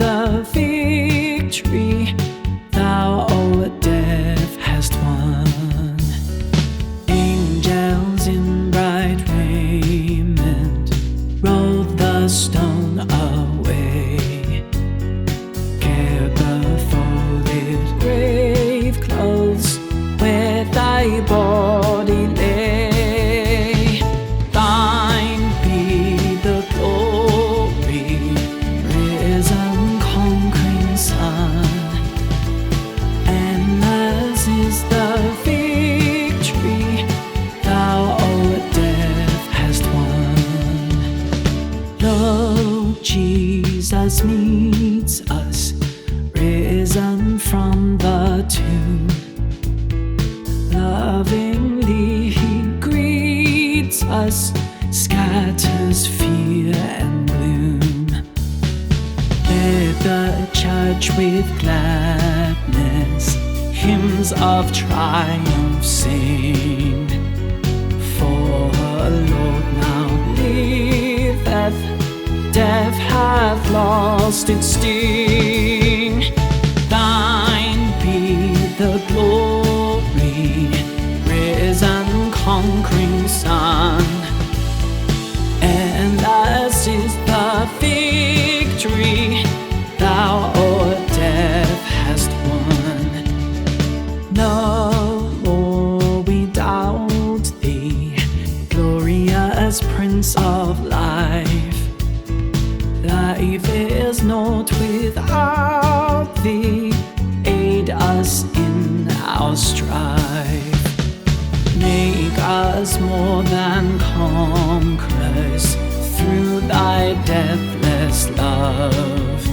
the victory thou, O death, hast won. Angels in bright raiment rolled the stone away. Cared the folded grave clothes where thy body lay. Thine be the glory, risen conquering Son, and as is the victory thou, O death, hast won. Lo, Jesus meets us, risen from the tomb. Lovingly he greets us, scatters fear and gloom. Let the church with gladness hymns of triumph sing. For her Lord now liveth, death hath lost its sting. Thine be the glory, risen conquering Son, and as is the victory thou, O death, hast won. No more we doubt thee, glorious Prince of life. Life is naught without thee, aid us in our strife. Make us more than conquerors through thy deathless love.